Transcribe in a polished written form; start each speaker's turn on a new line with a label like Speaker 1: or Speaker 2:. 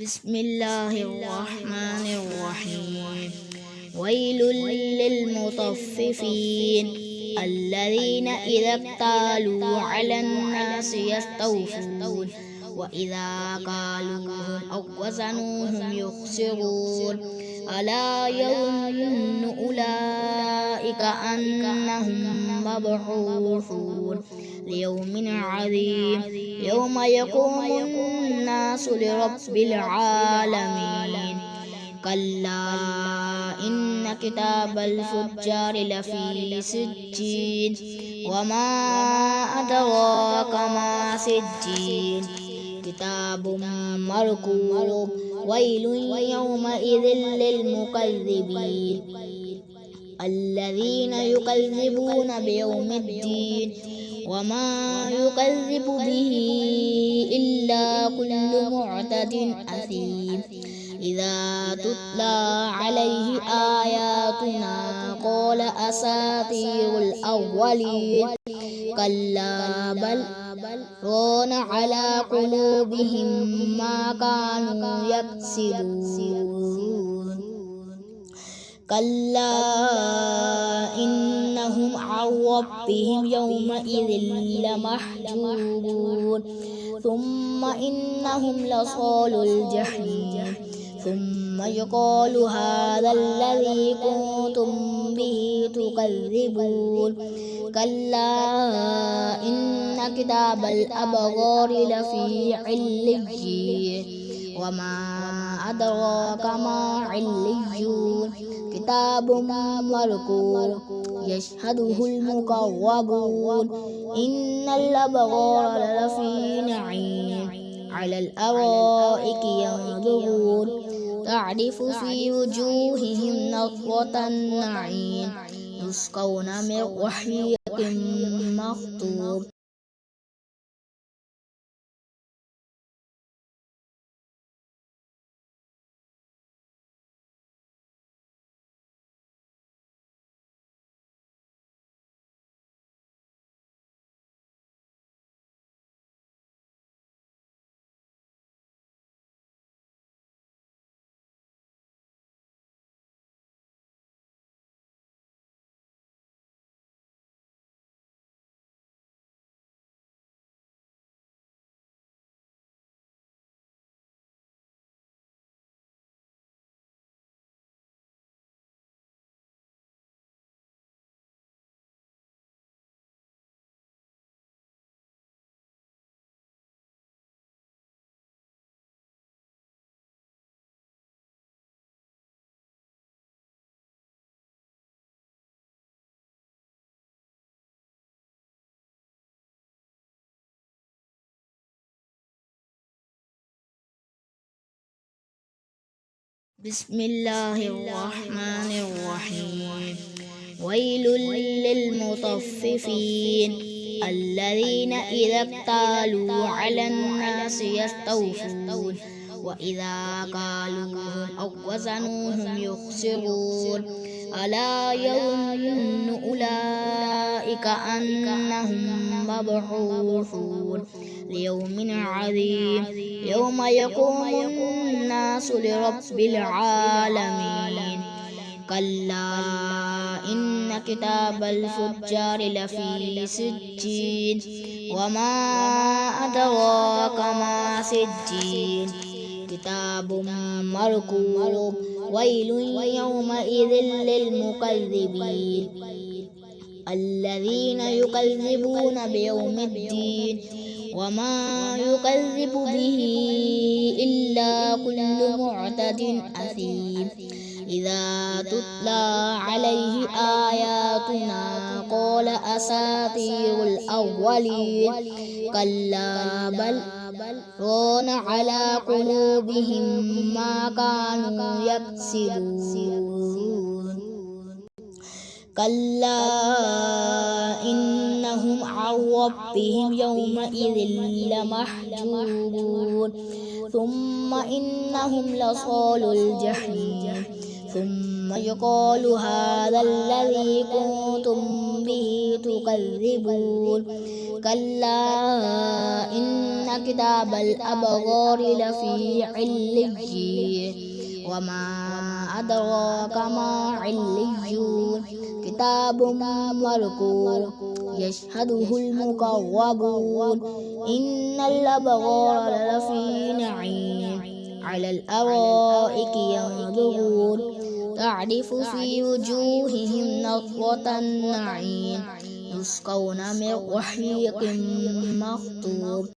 Speaker 1: بسم الله الرحمن الرحيم. ويل للمطففين الذين إذا اكتالوا على الناس يستوفون وإذا كالوهم أو وزنوهم يخسرون ألا يظن أولئك أنهم مبعوثون ليوم عظيم يوم يقوم الناس لرب العالمين. كلا إن كتاب الفجار لفي سجين وما أدراك ما سجين كتاب مرقوم ويل يومئذ للمكذبين الذين يكذبون بيوم الدين وما يكذب به إلا كل معتد أثيم إذا تتلى عليه آياتنا قال أساطير الأولين كلا بل ران على قلوبهم ما كانوا يكسبون كلا إنهم عن ربهم يومئذ لمحجوبون ثم إنهم لصال الجحيم ثم يقال هذا الذي كنتم به تكذبون كلا إن كتاب الأبرار لفي عليين وما أدراك ما عليون كتاب مرقوم يشهده المقربون إن الأبرار لفي نعيم على الأرائك ينظرون تعرف في وجوههم نضرة النعيم يسقون من رحيق مختوم بسم الله الرحمن الرحيم. ويل للمطففين الذين إذا اكتالوا على الناس يستوفون وإذا كالوهم أو وزنوهم يخسرون ألا يظن أولئك أنهم مبعوثون ليوم عظيم يوم يقوم الناس لرب العالمين. كلا إن كتاب الفجار لفي سجين وما أدراك ما سجين كتاب مرقوم ويل يومئذ للمكذبين الذين يكذبون بيوم الدين وما يكذب به إلا كل معتد أثيم إذا تتلى عليه آياتنا قال أساطير الأولين كلا بل ران على قلوبهم ما كانوا يكسبون كلا إنهم عن ربهم يومئذ لمحجوبون ثم إنهم لصال الجحيم ثم ثم يقال هذا الذي كنتم به تكذبون كلا إن كتاب الأبرار لفي عليين وما أدراك ما عليون كتاب مرقوم يشهده المقربون إن الأبرار لفي نعيم على الأرائك ينظرون تعرف في وجوههم نضرة النعيم يسقون من رحيق مختوم